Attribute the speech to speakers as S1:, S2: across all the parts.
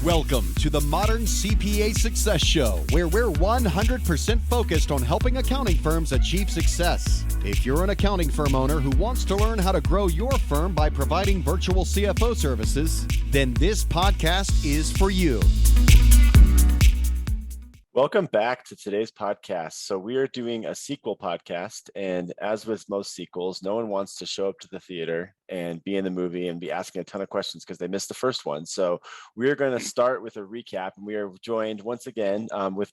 S1: Welcome to the Modern CPA Success Show, where we're 100% focused on helping accounting firms achieve success. If you're an accounting firm owner who wants to learn how to grow your firm by providing virtual CFO services, then this podcast is for you.
S2: Welcome back to today's podcast. So we are doing a sequel podcast, and as with most sequels, no one wants to show up to the theater and be in the movie and be asking a ton of questions because they missed the first one. So we're going to start with a recap, and we are joined once again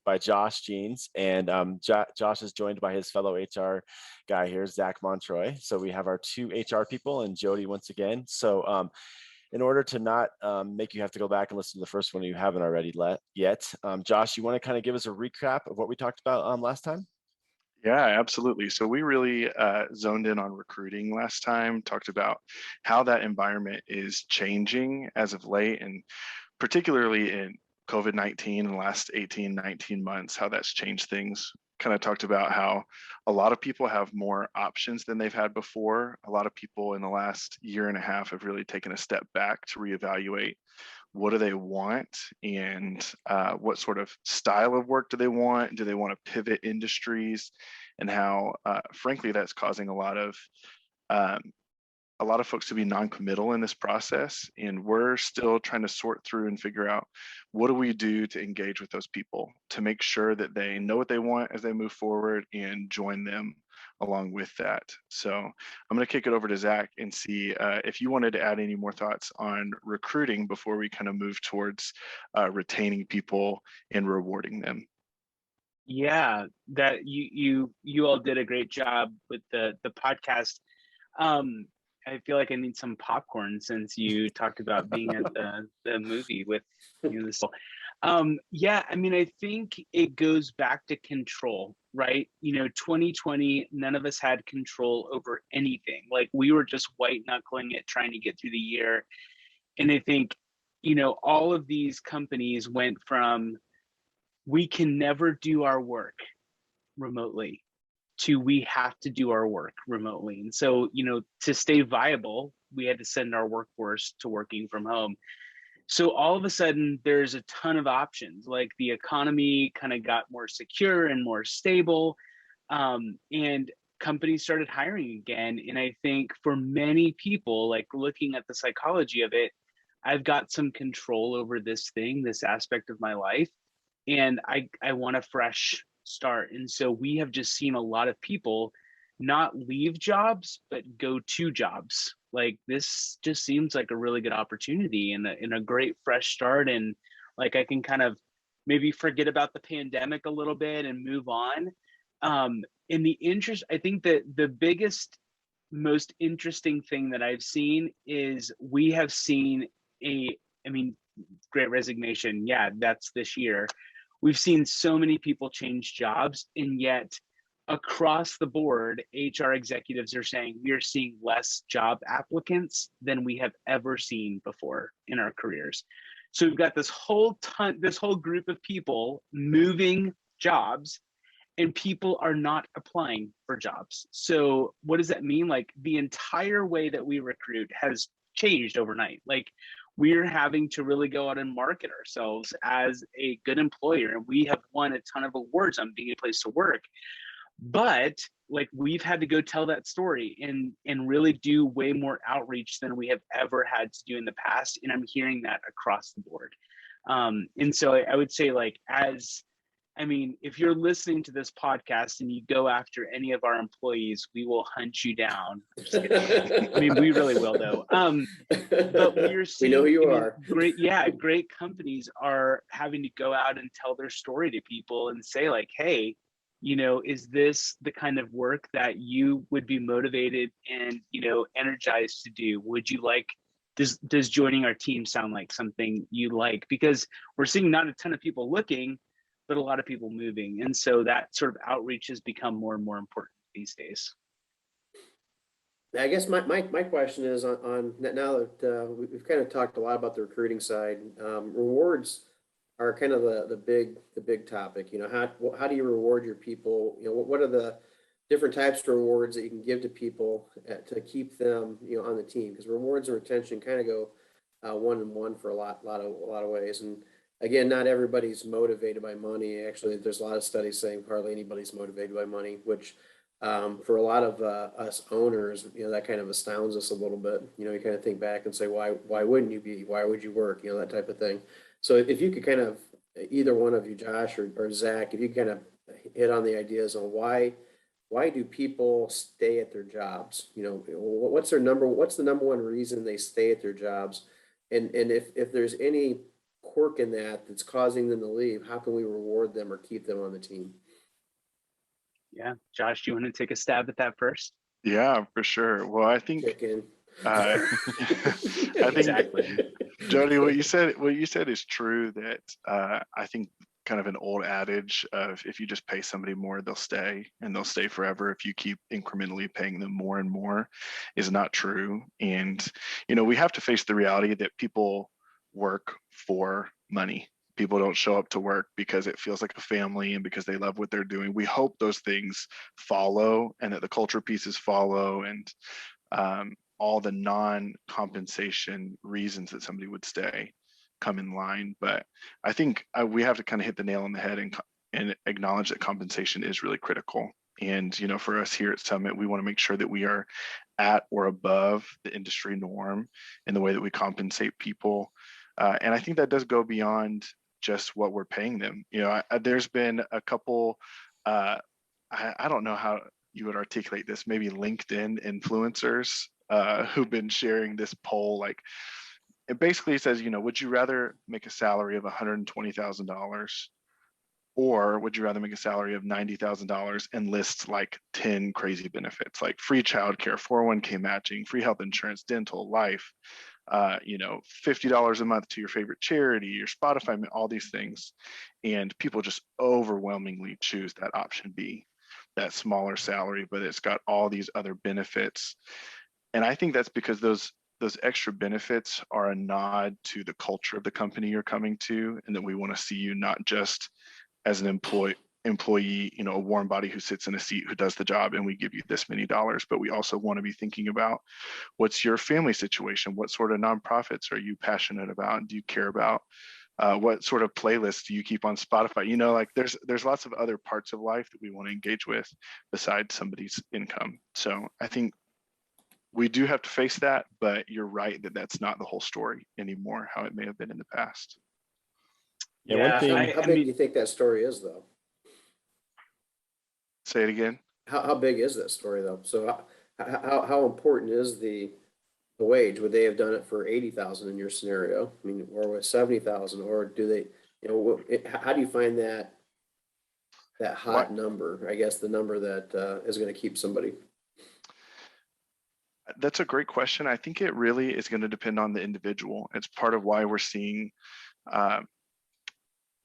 S2: by Josh Jeans, and Josh is joined by his fellow HR guy here, Zach Montroy. So we have our two HR people and Jody once again. So in order to not make you have to go back and listen to the first one you haven't already yet, Josh, you want to kind of give us a recap of what we talked about last time?
S3: Yeah, absolutely. So we really zoned in on recruiting last time, talked about how that environment is changing as of late, and particularly in COVID-19 in the last 18, 19 months, how that's changed things. Kind of talked about how a lot of people have more options than they've had before. A lot of people in the last year and a half have really taken a step back to reevaluate what do they want and what sort of style of work do they want? Do they want to pivot industries? And how, frankly, that's causing a lot of folks to be non-committal in this process. And we're still trying to sort through and figure out what do we do to engage with those people to make sure that they know what they want as they move forward and join them along with that. So I'm going to kick it over to Zach and see if you wanted to add any more thoughts on recruiting before we kind of move towards retaining people and rewarding them.
S4: Yeah, that you all did a great job with the podcast. I feel like I need some popcorn since you talked about being at the movie with this. Yeah, I mean, I think it goes back to control, right? 2020, none of us had control over anything. Like, we were just white knuckling it, trying to get through the year. And I think, all of these companies went from, we can never do our work remotely, to we have to do our work remotely. And so, to stay viable, we had to send our workforce to working from home. So all of a sudden, there's a ton of options. Like, the economy kind of got more secure and more stable, and companies started hiring again. And I think for many people, like, looking at the psychology of it, I've got some control over this aspect of my life, and I want a fresh start. And so we have just seen a lot of people not leave jobs, but go to jobs. Like, this just seems like a really good opportunity and a great fresh start. And like, I can kind of maybe forget about the pandemic a little bit and move on. In the interest, I think that the biggest, most interesting thing that I've seen is we have seen Great Resignation. Yeah, that's this year. We've seen so many people change jobs, and yet across the board, HR executives are saying we are seeing less job applicants than we have ever seen before in our careers. So we've got this whole group of people moving jobs, and people are not applying for jobs. So what does that mean? Like, the entire way that we recruit has changed overnight. Like, we're having to really go out and market ourselves as a good employer. And we have won a ton of awards on being a place to work. But like, we've had to go tell that story and really do way more outreach than we have ever had to do in the past. And I'm hearing that across the board. And so I would say, like, if you're listening to this podcast and you go after any of our employees, we will hunt you down. I'm just kidding. We really will, though. But we're seeing,
S5: we know who you are.
S4: Great companies are having to go out and tell their story to people and say, like, hey, is this the kind of work that you would be motivated and, energized to do? Would you like, does joining our team sound like something you like? Because we're seeing not a ton of people looking, but a lot of people moving. And so that sort of outreach has become more and more important these days.
S5: I guess my question is on now that we've kind of talked a lot about the recruiting side, rewards are kind of the big topic. How do you reward your people? What are the different types of rewards that you can give to people to keep them, on the team? Because rewards and retention kind of go one-on-one for a lot of ways. And again, not everybody's motivated by money. Actually, there's a lot of studies saying hardly anybody's motivated by money, which for a lot of us owners, that kind of astounds us a little bit. You kind of think back and say, why wouldn't you be? Why would you work? That type of thing. So if you could kind of, either one of you, Josh or Zach, if you could kind of hit on the ideas on why do people stay at their jobs? What's the number one reason they stay at their jobs? And if there's any quirk in that's causing them to leave, how can we reward them or keep them on the team?
S4: Yeah. Josh, do you want to take a stab at that first?
S3: Yeah, for sure. Well, I think I think
S4: Exactly.
S3: Jody, what you said is true, that I think kind of an old adage of if you just pay somebody more, they'll stay, and they'll stay forever if you keep incrementally paying them more and more, is not true. And we have to face the reality that people work for money. People don't show up to work because it feels like a family and because they love what they're doing. We hope those things follow, and that the culture pieces follow, and all the non-compensation reasons that somebody would stay come in line. But I think we have to kind of hit the nail on the head and acknowledge that compensation is really critical. And for us here at Summit, we want to make sure that we are at or above the industry norm in the way that we compensate people. And I think that does go beyond just what we're paying them. There's been a couple, I don't know how you would articulate this, maybe LinkedIn influencers who've been sharing this poll. Like, it basically says, would you rather make a salary of $120,000, or would you rather make a salary of $90,000 and list like 10 crazy benefits, like free childcare, 401k matching, free health insurance, dental, life, $50 a month to your favorite charity, your Spotify, all these things. And people just overwhelmingly choose that option B, that smaller salary, but it's got all these other benefits. And I think that's because those extra benefits are a nod to the culture of the company you're coming to, and that we want to see you not just as an employee, a warm body who sits in a seat who does the job and we give you this many dollars, but we also want to be thinking about what's your family situation, what sort of nonprofits are you passionate about, do you care about, what sort of playlists do you keep on Spotify? Like there's lots of other parts of life that we want to engage with besides somebody's income. So I think we do have to face that, but you're right that that's not the whole story anymore, how it may have been in the past.
S2: Yeah, one thing.
S5: How big do you think that story is, though?
S3: Say it again.
S5: How big is that story, though? So how important is the wage? Would they have done it for 80,000 in your scenario? I mean, or with 70,000, or do they? How do you find that hot number? I guess the number that is going to keep somebody.
S3: That's a great question. I think it really is going to depend on the individual. It's part of why we're seeing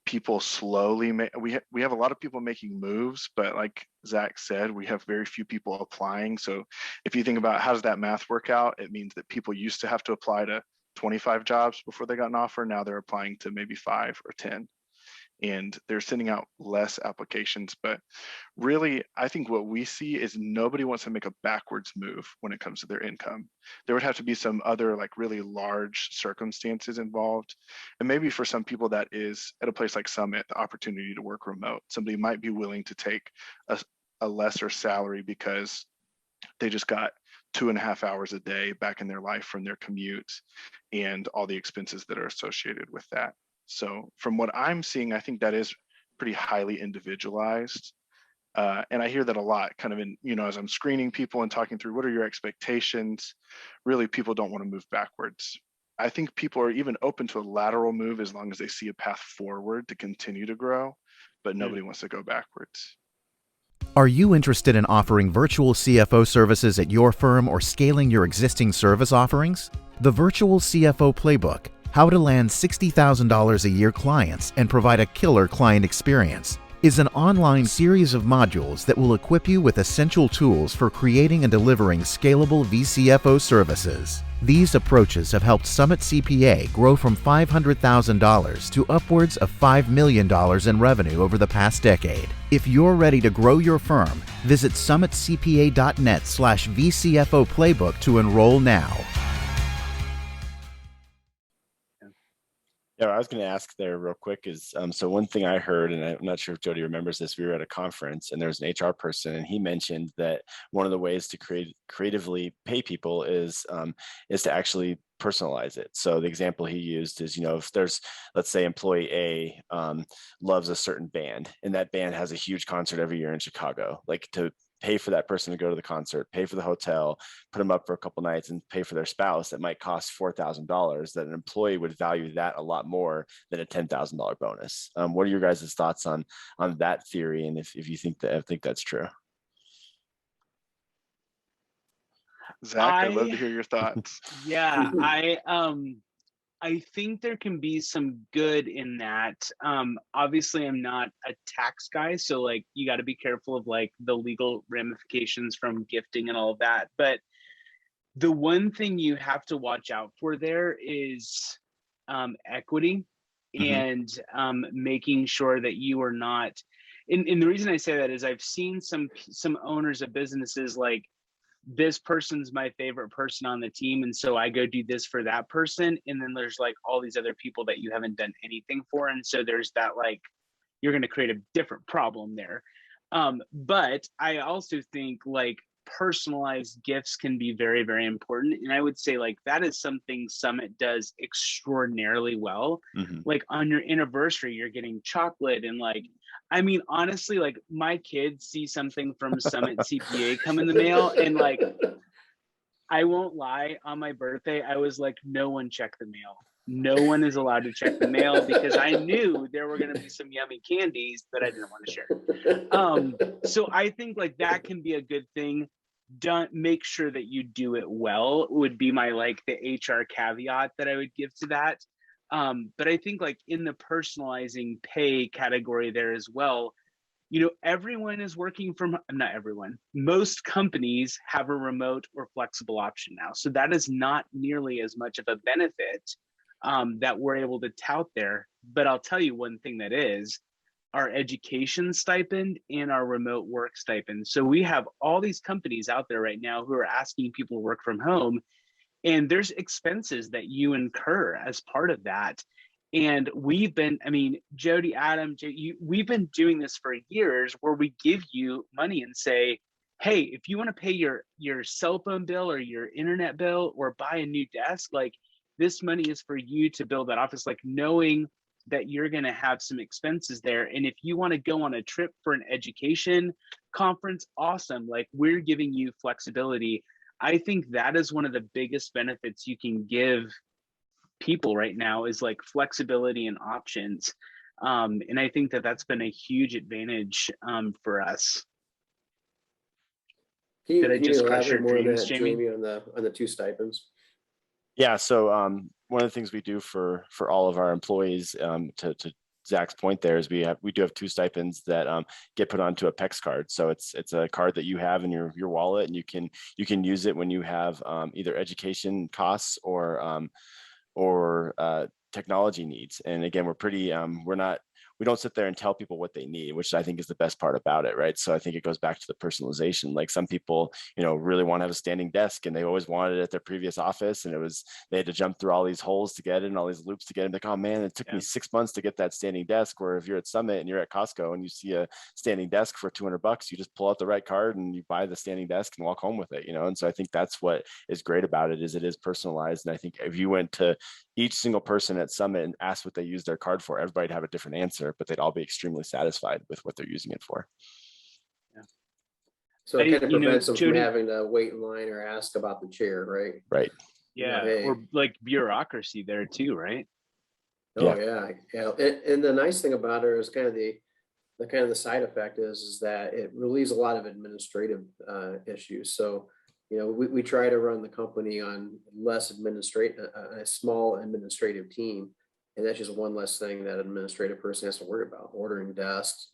S3: people slowly we have a lot of people making moves, but like Zach said, we have very few people applying. So if you think about how does that math work out, it means that people used to have to apply to 25 jobs before they got an offer. Now they're applying to maybe 5 or 10. And they're sending out less applications. But really, I think what we see is nobody wants to make a backwards move when it comes to their income. There would have to be some other like really large circumstances involved. And maybe for some people that is at a place like Summit, the opportunity to work remote. Somebody might be willing to take a lesser salary because they just got 2.5 hours a day back in their life from their commute and all the expenses that are associated with that. So from what I'm seeing, I think that is pretty highly individualized. And I hear that a lot kind of in, as I'm screening people and talking through what are your expectations, really people don't want to move backwards. I think people are even open to a lateral move as long as they see a path forward to continue to grow, but nobody wants to go backwards.
S6: Are you interested in offering virtual CFO services at your firm or scaling your existing service offerings? The Virtual CFO Playbook, How to Land $60,000 a Year Clients and Provide a Killer Client Experience, is an online series of modules that will equip you with essential tools for creating and delivering scalable VCFO services. These approaches have helped Summit CPA grow from $500,000 to upwards of $5 million in revenue over the past decade. If you're ready to grow your firm, visit summitcpa.net/VCFO Playbook to enroll now.
S2: Yeah, I was going to ask there real quick is, so one thing I heard, and I'm not sure if Jody remembers this, we were at a conference and there was an HR person and he mentioned that one of the ways to creatively pay people is to actually personalize it. So the example he used is, if there's, let's say employee A loves a certain band and that band has a huge concert every year in Chicago, like to pay for that person to go to the concert, pay for the hotel, put them up for a couple nights and pay for their spouse, that might cost $4,000, that an employee would value that a lot more than a $10,000 bonus. What are your guys' thoughts on that theory? And if you think that's true?
S3: Zach, I'd love to hear your thoughts.
S4: Yeah, I think there can be some good in that. Obviously, I'm not a tax guy, so like you got to be careful of like the legal ramifications from gifting and all of that. But the one thing you have to watch out for there is equity and making sure that you are not. And the reason I say that is I've seen some owners of businesses like, this person's my favorite person on the team, and so I go do this for that person, and then there's like all these other people that you haven't done anything for, and so there's that, like, you're going to create a different problem there. But I also think like personalized gifts can be very, very important, and I would say like that is something Summit does extraordinarily well. Like on your anniversary you're getting chocolate, and like, I mean, honestly, like my kids see something from Summit CPA come in the mail, and like, I won't lie, on my birthday, I was like, no one check the mail. No one is allowed to check the mail because I knew there were going to be some yummy candies that I didn't want to share. So I think like that can be a good thing. Don't make sure that you do it well would be my like the HR caveat that I would give to that. But I think like in the personalizing pay category there as well, everyone is working from, not everyone, most companies have a remote or flexible option now. So that is not nearly as much of a benefit that we're able to tout there. But I'll tell you one thing that is our education stipend and our remote work stipend. So we have all these companies out there right now who are asking people to work from home, and there's expenses that you incur as part of that. And we've been, I mean, Jody, Adam, we've been doing this for years where we give you money and say, hey, if you want to pay your cell phone bill or your internet bill or buy a new desk, like this money is for you to build that office, like knowing that you're going to have some expenses there. And if you want to go on a trip for an education conference, awesome. Like we're giving you flexibility. I think that is one of the biggest benefits you can give people right now is like flexibility and options. And I think that that's been a huge advantage for us.
S5: Did
S4: I just crush your dreams, Jamie?
S5: Jamie, on the two stipends?
S2: Yeah. So one of the things we do for all of our employees, to Zach's point there, is we do have two stipends that get put onto a PEX card. So it's a card that you have in your wallet, and you can use it when you have either education costs or technology needs. And again, we're pretty we don't sit there and tell people what they need, which I think is the best part about it, right? So I think it goes back to the personalization. Like some people, really want to have a standing desk, and they always wanted it at their previous office, and they had to jump through all these holes to get it and all these loops to get it. Like, oh man, it took me 6 months to get that standing desk. Where if you're at Summit and you're at Costco and you see a standing desk for $200, you just pull out the right card and you buy the standing desk and walk home with it, And so I think that's what is great about it, is it is personalized. And I think if you went to each single person at Summit and asked what they use their card for, everybody'd have a different answer, but they'd all be extremely satisfied with what they're using it for.
S5: Yeah. So it kind of prevents them from having to wait in line or ask about the chair, right?
S2: Right.
S4: Yeah. Hey. Or like bureaucracy there too, right?
S5: Oh yeah. And the nice thing about it is kind of the side effect is that it relieves a lot of administrative issues. So we try to run the company on a small administrative team. And that's just one less thing that an administrative person has to worry about: ordering desks,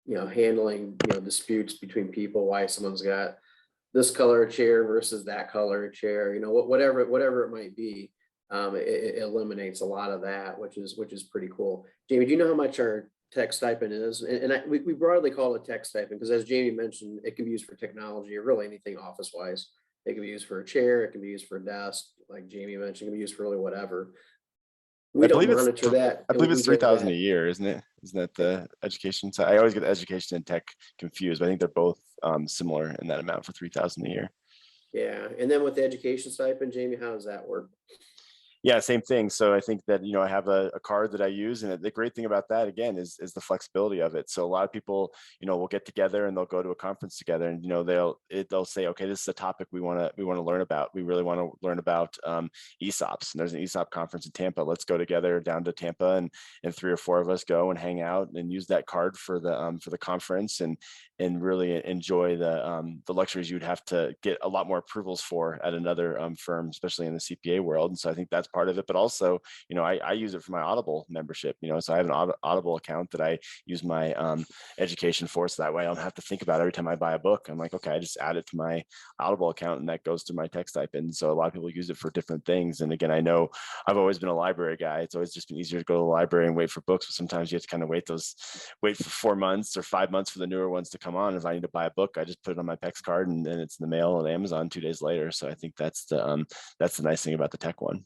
S5: handling, disputes between people, why someone's got this color chair versus that color chair, whatever it might be. It eliminates a lot of that, which is pretty cool. Jamie, do you know how much our tech stipend is? And we broadly call it tech stipend because, as Jamie mentioned, it can be used for technology or really anything office wise. It can be used for a chair. It can be used for a desk. Like Jamie mentioned, it can be used for really whatever. We
S2: I
S5: don't
S2: believe it's
S5: monitor that.
S2: I
S5: and
S2: believe
S5: we
S2: it's
S5: give
S2: 3,000 a
S5: that.
S2: year, isn't it? Isn't that the education side? I always get education and tech confused, but I think they're both similar in that amount for 3,000 a year.
S5: Yeah, and then with the education stipend, Jamie, how does that work?
S2: Yeah, same thing. So I think that, I have a card that I use, and the great thing about that again is the flexibility of it. So a lot of people, will get together and they'll go to a conference together, and they'll say, okay, this is a topic we want to learn about. We really want to learn about ESOPs, and there's an ESOP conference in Tampa. Let's go together down to Tampa, and 3 or 4 of us go and hang out and use that card for the conference, and really enjoy the luxuries you'd have to get a lot more approvals for at another firm, especially in the CPA world. And so I think that's part of it, but also, I use it for my Audible membership, so I have an Audible account that I use my education for, so that way I don't have to think about it every time I buy a book. I'm like, okay, I just add it to my Audible account and that goes to my tech stipend. So a lot of people use it for different things. And again, I know I've always been a library guy. It's always just been easier to go to the library and wait for books, but sometimes you have to kind of wait for 4 months or 5 months for the newer ones to come on. If I need to buy a book, I just put it on my PEX card, and then it's in the mail at Amazon 2 days later. So I think that's the nice thing about the tech one.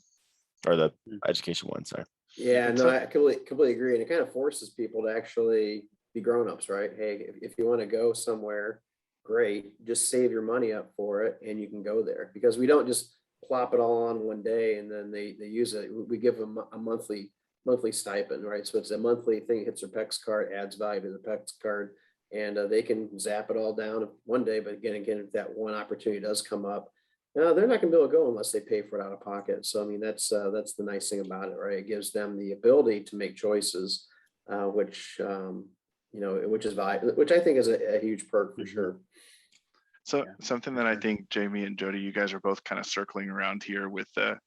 S2: Or the education one, sorry.
S5: Yeah, no, I completely agree. And it kind of forces people to actually be grown-ups, right? Hey, if you want to go somewhere, great, just save your money up for it and you can go there. Because we don't just plop it all on one day and then they use it. We give them a monthly stipend, right? So it's a monthly thing, hits their PEX card, adds value to the PEX card, and they can zap it all down one day. But again, if that one opportunity does come up, no, they're not going to be able to go unless they pay for it out of pocket. So, I mean, that's the nice thing about it, right? It gives them the ability to make choices, which is valuable, which I think is a huge perk for sure.
S3: So something that I think Jamie and Jody, you guys are both kind of circling around here with the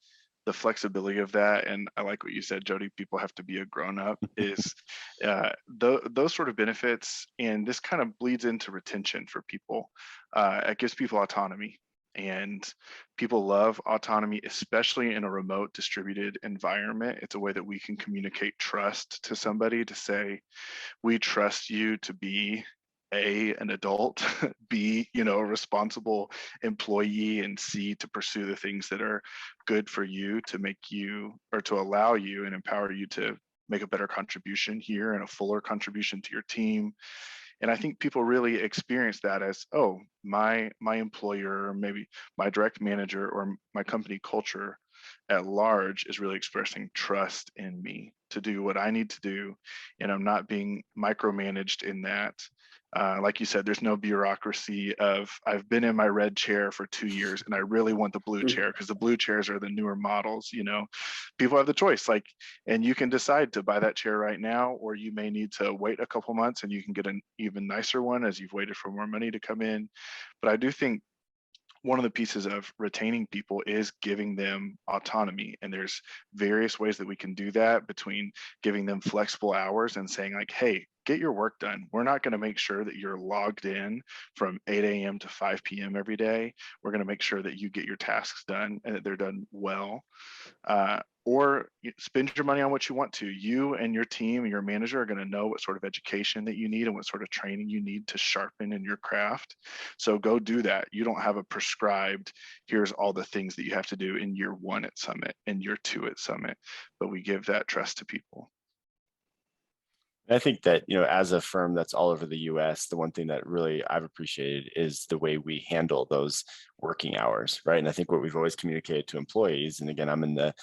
S3: flexibility of that. And I like what you said, Jody, people have to be a grown-up, is those sort of benefits. And this kind of bleeds into retention for people. It gives people autonomy. And people love autonomy, especially in a remote distributed environment. It's a way that we can communicate trust to somebody, to say, we trust you to be an adult, B, a responsible employee, and C, to pursue the things that are good for you, to make you, or to allow you and empower you to make a better contribution here and a fuller contribution to your team. And I think people really experience that as, oh, my employer, or maybe my direct manager, or my company culture at large is really expressing trust in me to do what I need to do. And I'm not being micromanaged in that. Like you said, there's no bureaucracy of, I've been in my red chair for 2 years and I really want the blue chair, because the blue chairs are the newer models. People have the choice, and you can decide to buy that chair right now, or you may need to wait a couple months and you can get an even nicer one as you've waited for more money to come in. But I do think one of the pieces of retaining people is giving them autonomy. And there's various ways that we can do that, between giving them flexible hours and saying, like, hey, get your work done. We're not going to make sure that you're logged in from 8 a.m. to 5 p.m. every day. We're going to make sure that you get your tasks done and that they're done well. Or spend your money on what you want to. You and your team and your manager are going to know what sort of education that you need and what sort of training you need to sharpen in your craft. So go do that. You don't have a prescribed, here's all the things that you have to do in year 1 at Summit and year 2 at Summit, but we give that trust to people.
S2: I think that, as a firm that's all over the US, the one thing that really I've appreciated is the way we handle those working hours, right? And I think what we've always communicated to employees, and again, I'm in the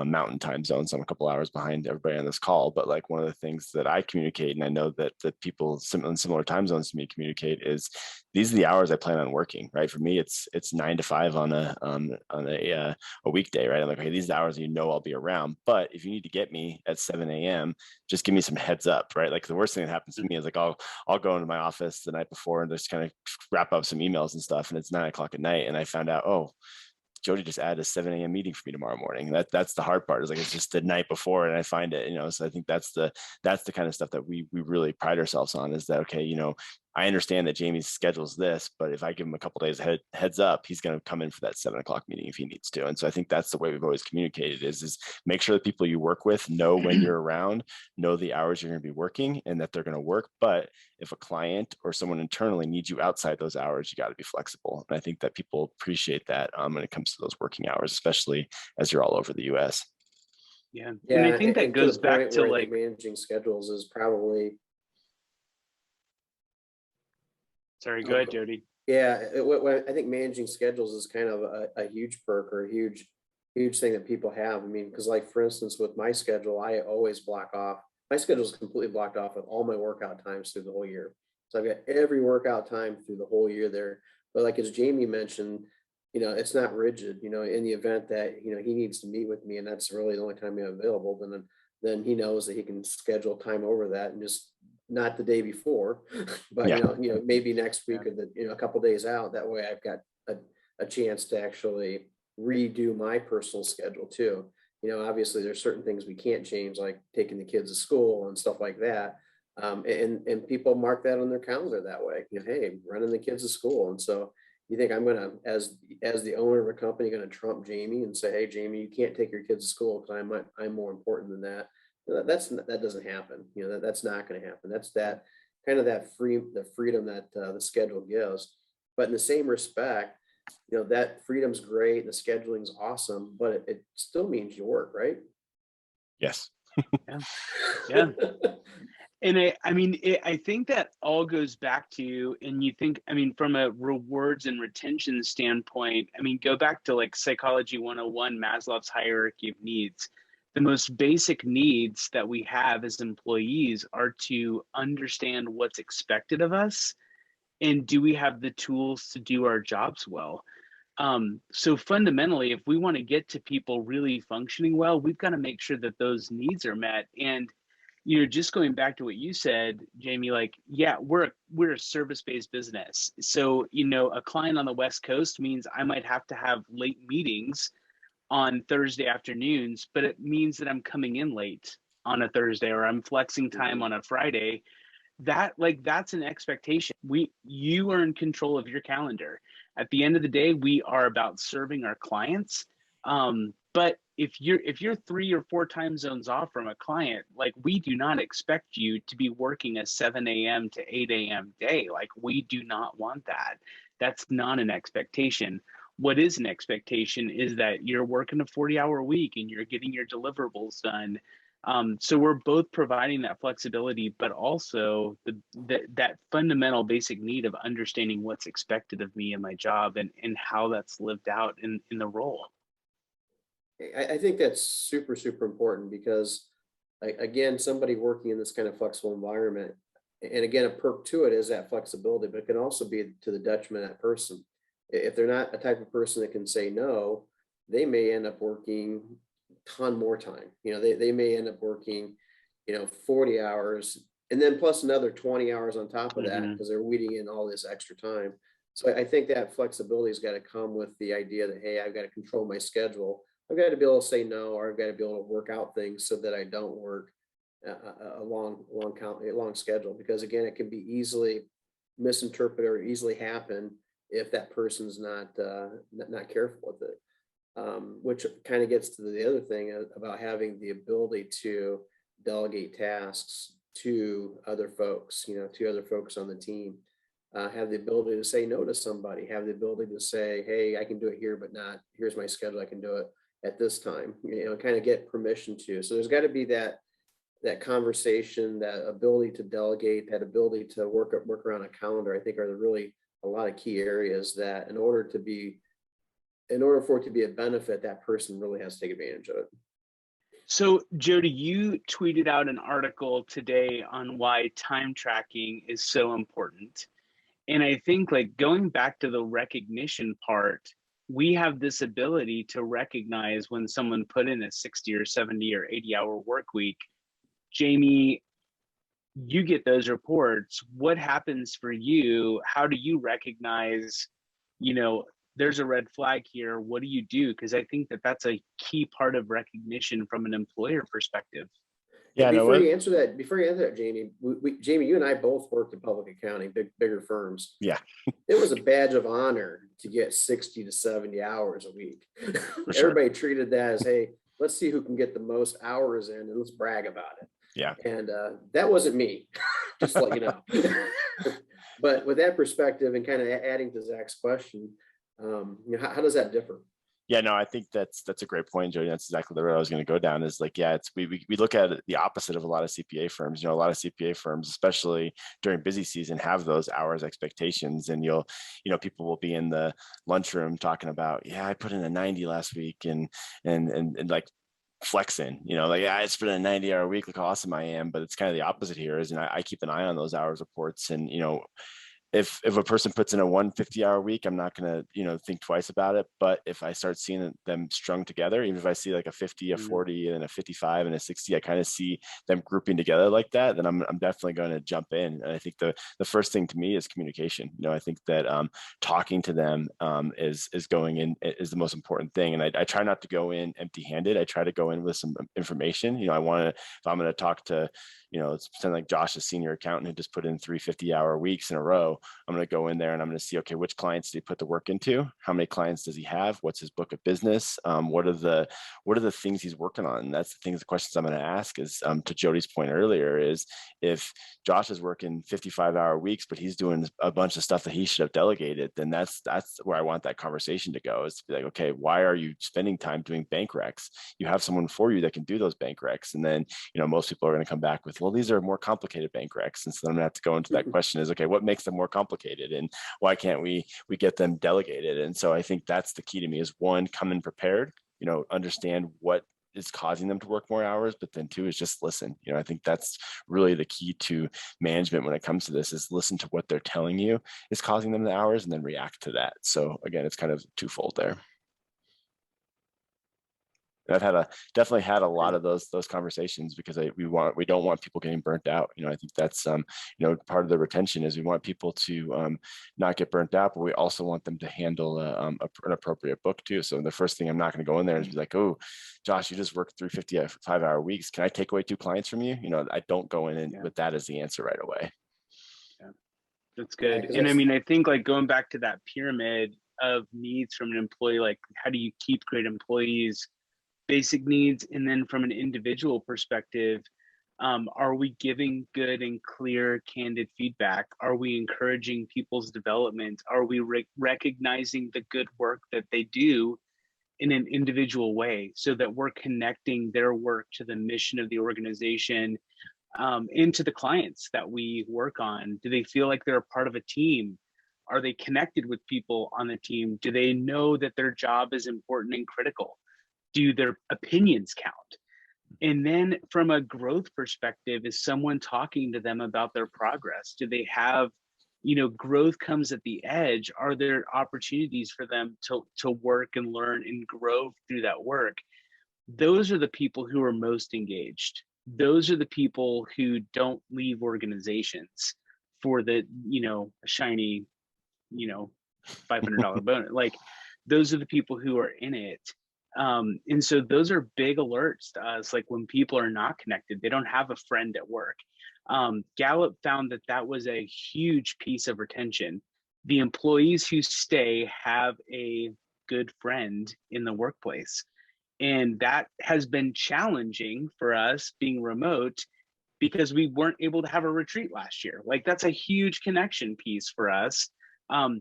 S2: mountain time zone, so I'm a couple hours behind everybody on this call, but like one of the things that I communicate, and I know that the people in similar time zones to me communicate, is these are the hours I plan on working, right? For me, it's 9 to 5 on a weekday, right? I'm like, okay, these are the hours I'll be around, but if you need to get me at 7 a.m., just give me some heads up, right? Like the worst thing that happens to me is like, I'll go into my office the night before and just kind of wrap up some emails and stuff, and it's 9 o'clock at night, and I found out, oh, Jody just added a 7 a.m. meeting for me tomorrow morning. That's the hard part, is like, it's just the night before and I find it, so I think that's the kind of stuff that we really pride ourselves on, is that, okay, I understand that Jamie's schedules this, but if I give him a couple days heads up, he's going to come in for that 7 o'clock meeting if he needs to. And so I think that's the way we've always communicated, is make sure the people you work with know when you're around, know the hours you're going to be working, and that they're going to work. But if a client or someone internally needs you outside those hours, you got to be flexible. And I think that people appreciate that when it comes to those working hours, especially as you're all over the US.
S4: Yeah.
S5: Yeah,
S4: And I think that
S5: and to
S4: goes
S5: the
S4: back
S5: point
S4: to
S5: where I
S4: like,
S5: think managing schedules is probably,
S4: sorry, go ahead, Jody.
S5: yeah, what I think managing schedules is kind of a huge perk or a huge thing that people have. I mean, because like for instance, with my schedule, I always block off. My schedule is completely blocked off with all my workout times through the whole year. So I've got every workout time through the whole year there. But like as Jamie mentioned, it's not rigid. In the event that he needs to meet with me, and that's really the only time I'm available, then he knows that he can schedule time over that and just not the day before, but
S2: Yeah.
S5: maybe next week or a couple days out. That way I've got a chance to actually redo my personal schedule too. Obviously there's certain things we can't change, like taking the kids to school and stuff like that. And people mark that on their calendar that way. Hey, running the kids to school. And so you think I'm gonna, as the owner of a company, gonna trump Jamie and say, hey, Jamie, you can't take your kids to school because I'm more important than that. That doesn't happen. That's not going to happen. That's that kind of the freedom that the schedule gives. But in the same respect, that freedom's great and the scheduling's awesome, but it still means you work, right?
S2: Yes.
S4: Yeah. Yeah. And I think that all goes back to, and you think, from a rewards and retention standpoint, go back to like Psychology 101, Maslow's hierarchy of needs. The most basic needs that we have as employees are to understand what's expected of us, and do we have the tools to do our jobs well? So fundamentally, if we want to get to people really functioning well, we've got to make sure that those needs are met. And just going back to what you said, Jamie, like, yeah, we're a service-based business. So, a client on the West Coast means I might have to have late meetings on Thursday afternoons, but it means that I'm coming in late on a Thursday, or I'm flexing time on a Friday. That's an expectation. You are in control of your calendar. At the end of the day, we are about serving our clients. But if you're 3 or 4 time zones off from a client, like, we do not expect you to be working a 7 a.m. to 8 a.m. day. Like, we do not want that. That's not an expectation. What is an expectation is that you're working a 40-hour week and you're getting your deliverables done. So we're both providing that flexibility, but also that fundamental basic need of understanding what's expected of me in my job, and how that's lived out in the role.
S5: I think that's super, super important because, again, somebody working in this kind of flexible environment, and again, a perk to it is that flexibility, but it can also be to the detriment of that person. If they're not a type of person that can say no, they may end up working a ton more time. They may end up working, 40 hours and then plus another 20 hours on top of that because they're weeding in all this extra time. So I think that flexibility has got to come with the idea that, hey, I've got to control my schedule. I've got to be able to say no, or I've got to be able to work out things so that I don't work a long schedule, because again, it can be easily misinterpreted or easily happen if that person's not careful with it, which kind of gets to the other thing about having the ability to delegate tasks to other folks, to other folks on the team, have the ability to say no to somebody, have the ability to say, hey, I can do it here, but not, here's my schedule, I can do it at this time, kind of get permission to. So there's got to be that conversation, that ability to delegate, that ability to work around a calendar. I think are really a lot of key areas that in order for it to be a benefit, that person really has to take advantage of it.
S4: So Jody, you tweeted out an article today on why time tracking is so important. And I think, like, going back to the recognition part, we have this ability to recognize when someone put in a 60 or 70 or 80-hour work week. Jamie, you get those reports. What happens for you? How do you recognize, there's a red flag here? What do you do? Because I think that that's a key part of recognition from an employer perspective.
S2: Yeah.
S5: Before you answer that, Jamie, Jamie, you and I both worked in public accounting, bigger firms.
S2: Yeah.
S5: It was a badge of honor to get 60 to 70 hours a week. Everybody treated that as, hey, let's see who can get the most hours in and let's brag about it.
S2: Yeah.
S5: And that wasn't me, just to let you know. But with that perspective and kind of adding to Zach's question, how does that differ?
S2: Yeah, no, I think that's a great point, Jody. That's exactly the road I was going to go down. Is like, yeah, it's we look at it the opposite of a lot of CPA firms. A lot of CPA firms, especially during busy season, have those hours expectations, and people will be in the lunchroom talking about, yeah, I put in a 90 last week, and like flexing, like, yeah, it's been a 90-hour week, look how awesome I am. But it's kind of the opposite here. Is, I keep an eye on those hours reports, and if a person puts in a 150-hour week, I'm not going to, think twice about it. But if I start seeing them strung together, even if I see like a 50, a 40, and a 55 and a 60, I kind of see them grouping together like that, then I'm definitely going to jump in. And I think the first thing to me is communication. I think that talking to them is going in is the most important thing. And I try not to go in empty-handed. I try to go in with some information. If I'm going to talk to, it's pretend like Josh, a senior accountant who just put in 350-hour weeks in a row. I'm going to go in there and I'm going to see, okay, which clients did he put the work into? How many clients does he have? What's his book of business? What are the things he's working on? And that's the questions I'm going to ask is, to Jody's point earlier, is if Josh is working 55-hour weeks, but he's doing a bunch of stuff that he should have delegated, then that's where I want that conversation to go, is to be like, okay, why are you spending time doing bank recs? You have someone for you that can do those bank recs. And then, most people are going to come back with, well, these are more complicated bank recs. And so I'm going to have to go into that question is, okay, what makes them more complicated, and why can't we get them delegated? And so I think that's the key to me, is one, come in prepared, understand what is causing them to work more hours, but then two is just listen. I think that's really the key to management when it comes to this, is listen to what they're telling you is causing them the hours, and then react to that. So again, it's kind of twofold there. I've definitely had a lot of those conversations, because we don't want people getting burnt out. I think that's part of the retention is we want people to not get burnt out, but we also want them to handle an appropriate book too. So the first thing, I'm not going to go in there and be like, oh, Josh, you just worked 355-hour weeks. Can I take away 2 clients from you? I don't go in with that as the answer right away.
S4: Yeah, that's good. And I mean, I think like going back to that pyramid of needs from an employee, like how do you keep great employees? Basic needs, and then from an individual perspective, are we giving good and clear, candid feedback? Are we encouraging people's development? Are we recognizing the good work that they do in an individual way, so that we're connecting their work to the mission of the organization, and to the clients that we work on? Do they feel like they're a part of a team? Are they connected with people on the team? Do they know that their job is important and critical? Do their opinions count? And then from a growth perspective, is someone talking to them about their progress? Do they have, growth comes at the edge. Are there opportunities for them to work and learn and grow through that work? Those are the people who are most engaged. Those are the people who don't leave organizations for the, shiny, $500 bonus. Like, those are the people who are in it. And so those are big alerts to us. Like when people are not connected, they don't have a friend at work. Gallup found that was a huge piece of retention. The employees who stay have a good friend in the workplace. And that has been challenging for us being remote, because we weren't able to have a retreat last year. Like that's a huge connection piece for us.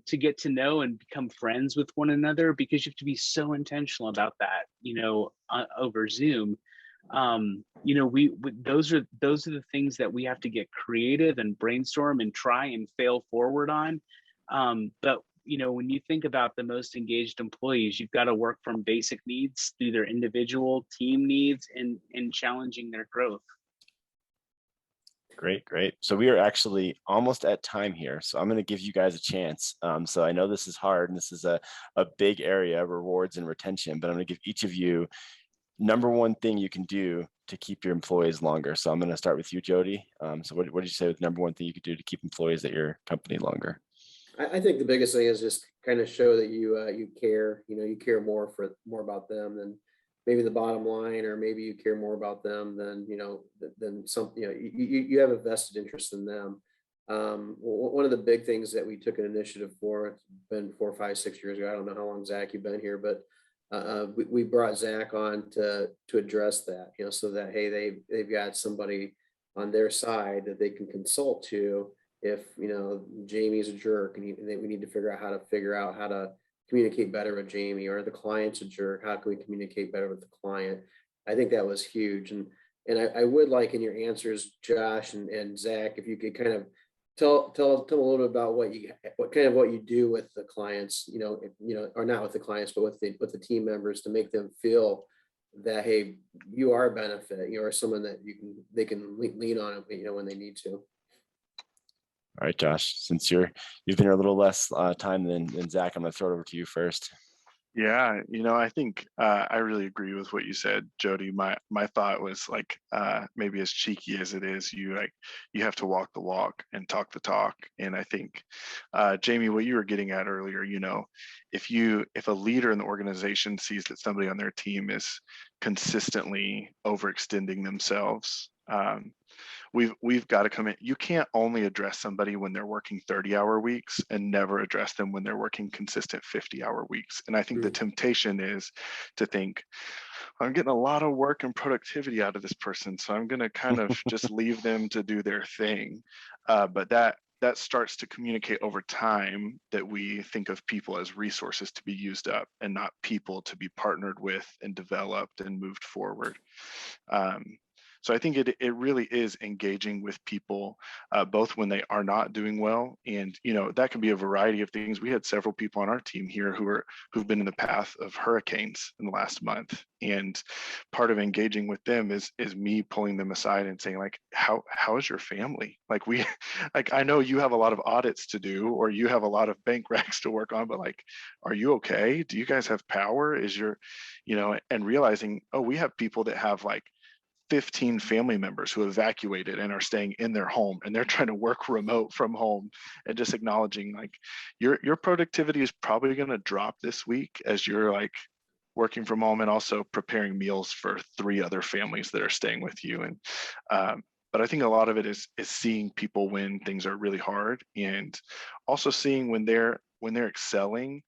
S4: To get to know and become friends with one another, because you have to be so intentional about that, over Zoom. Those are the things that we have to get creative and brainstorm and try and fail forward on. But when you think about the most engaged employees, you've got to work from basic needs through their individual team needs and challenging their growth.
S2: Great. So we are actually almost at time here. So I'm going to give you guys a chance. So I know this is hard, and this is a big area, rewards and retention, but I'm going to give each of you number one thing you can do to keep your employees longer. So I'm going to start with you, Jody. So what did you say was number one thing you could do to keep employees at your company longer?
S5: I think the biggest thing is just kind of show that you care, you care more about them than maybe the bottom line, or maybe you care more about them than, than something, you have a vested interest in them. One of the big things that we took an initiative for, it's been 4, 5, 6 years ago. I don't know how long, Zach, you've been here, but we brought Zach on to address that, so that, hey, they've got somebody on their side that they can consult to if, Jamie's a jerk and we need to figure out how to communicate better with Jamie, or the client's a jerk, how can we communicate better with the client? I think that was huge. And I would like in your answers, Josh and Zach, if you could kind of tell a little bit about what you do with the clients, or not with the clients, but with the team members, to make them feel that, hey, you are a benefit, you are someone that they can lean on, when they need to.
S2: All right, Josh, since you've been here a little less time than Zach, I'm going to throw it over to you first.
S3: Yeah, I think I really agree with what you said, Jody. My thought was like, maybe as cheeky as it is, you have to walk the walk and talk the talk. And I think, Jamie, what you were getting at earlier, if a leader in the organization sees that somebody on their team is consistently overextending themselves, we've got to come in. You can't only address somebody when they're working 30-hour weeks and never address them when they're working consistent 50-hour weeks. And I think the temptation is to think, I'm getting a lot of work and productivity out of this person, so I'm going to kind of just leave them to do their thing. But that starts to communicate over time that we think of people as resources to be used up and not people to be partnered with and developed and moved forward. So I think it really is engaging with people, both when they are not doing well, and that can be a variety of things. We had several people on our team here who've been in the path of hurricanes in the last month, and part of engaging with them is me pulling them aside and saying, like, how is your family? Like, I know you have a lot of audits to do, or you have a lot of bank recs to work on, but like, are you okay? Do you guys have power? And realizing, oh, we have people that have like 15 family members who evacuated and are staying in their home, and they're trying to work remote from home, and just acknowledging like your productivity is probably going to drop this week as you're like working from home and also preparing meals for 3 other families that are staying with you. And but I think a lot of it is seeing people when things are really hard, and also seeing when they're excelling,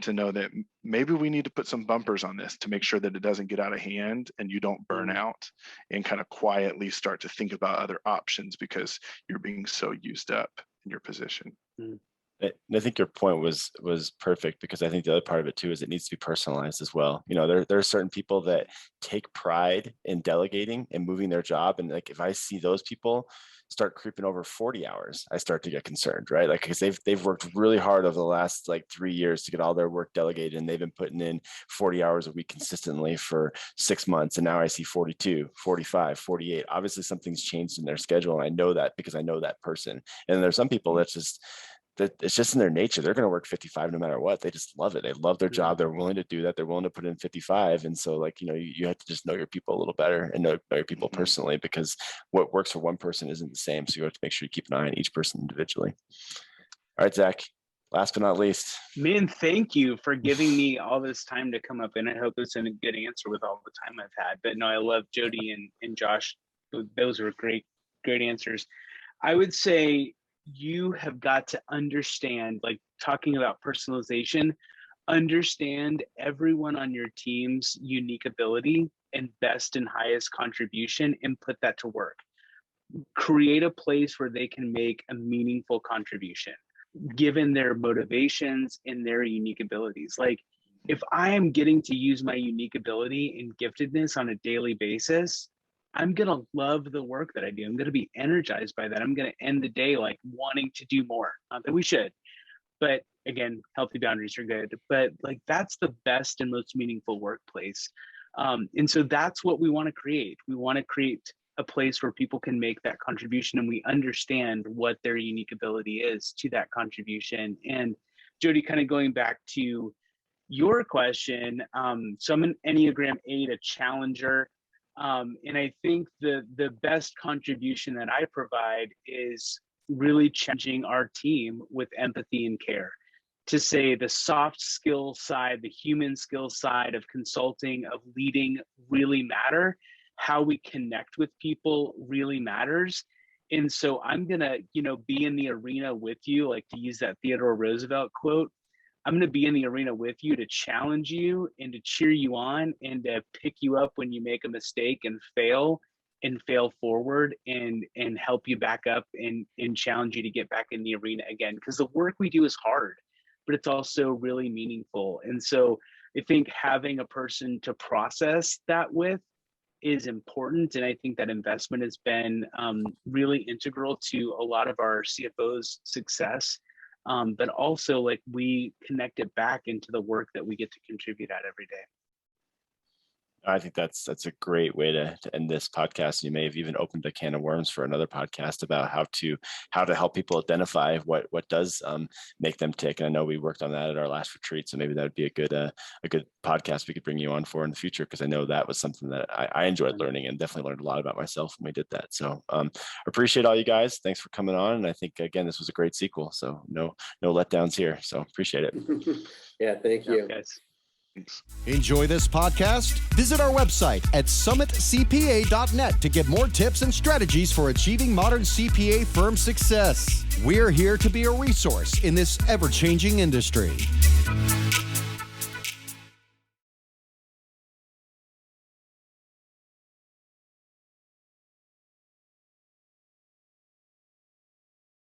S3: to know that maybe we need to put some bumpers on this to make sure that it doesn't get out of hand and you don't burn out, and kind of quietly start to think about other options because you're being so used up in your position.
S2: And I think your point was perfect, because I think the other part of it too is it needs to be personalized as well. There are certain people that take pride in delegating and moving their job, and like if I see those people start creeping over 40 hours, I start to get concerned, right? Like, because they've worked really hard over the last like 3 years to get all their work delegated, and they've been putting in 40 hours a week consistently for 6 months, and now I see 42, 45, 48. Obviously something's changed in their schedule, and I know that because I know that person. And there's some people that it's just in their nature. They're going to work 55 no matter what. They just love it. They love their job. They're willing to do that. They're willing to put in 55. And so like, you have to just know your people a little better and know your people personally, because what works for one person isn't the same. So you have to make sure you keep an eye on each person individually. All right, Zach, last but not least.
S4: Man, thank you for giving me all this time to come up, and I hope it's a good answer with all the time I've had. But no, I love Jody and Josh. Those were great answers. I would say you have got to understand, like talking about personalization, understand everyone on your team's unique ability and best and highest contribution, and put that to work. Create a place where they can make a meaningful contribution, given their motivations and their unique abilities. Like, if I am getting to use my unique ability and giftedness on a daily basis, I'm going to love the work that I do. I'm going to be energized by that. I'm going to end the day like wanting to do more. Not that we should, but again, healthy boundaries are good. But like, that's the best and most meaningful workplace. And so that's what we want to create. We want to create a place where people can make that contribution, and we understand what their unique ability is to that contribution. And Jody, kind of going back to your question, so I'm an Enneagram 8, a challenger. And I think the best contribution that I provide is really challenging our team with empathy and care, to say the soft skill side, the human skill side of consulting, of leading really matter. How we connect with people really matters. And so I'm going to, be in the arena with you, like to use that Theodore Roosevelt quote. I'm going to be in the arena with you to challenge you and to cheer you on and to pick you up when you make a mistake and fail forward and help you back up and challenge you to get back in the arena again. Because the work we do is hard. but it's also really meaningful. And so I think having a person to process that with is important. And I think that investment has been really integral to a lot of our CFOs' success. But also, like, we connect it back into the work that we get to contribute at every day.
S2: I think that's a great way to end this podcast. You may have even opened a can of worms for another podcast about how to help people identify what does make them tick. And I know we worked on that at our last retreat, so maybe that would be a good podcast we could bring you on for in the future, because I know that was something that I enjoyed learning, and definitely learned a lot about myself when we did that. So appreciate all you guys. Thanks for coming on. And I think, again, this was a great sequel. So no letdowns here. So appreciate it.
S5: Yeah, thank you.
S4: Guys.
S3: Thanks.
S1: Enjoy this podcast? Visit our website at summitcpa.net to get more tips and strategies for achieving modern CPA firm success. We're here to be a resource in this ever-changing industry.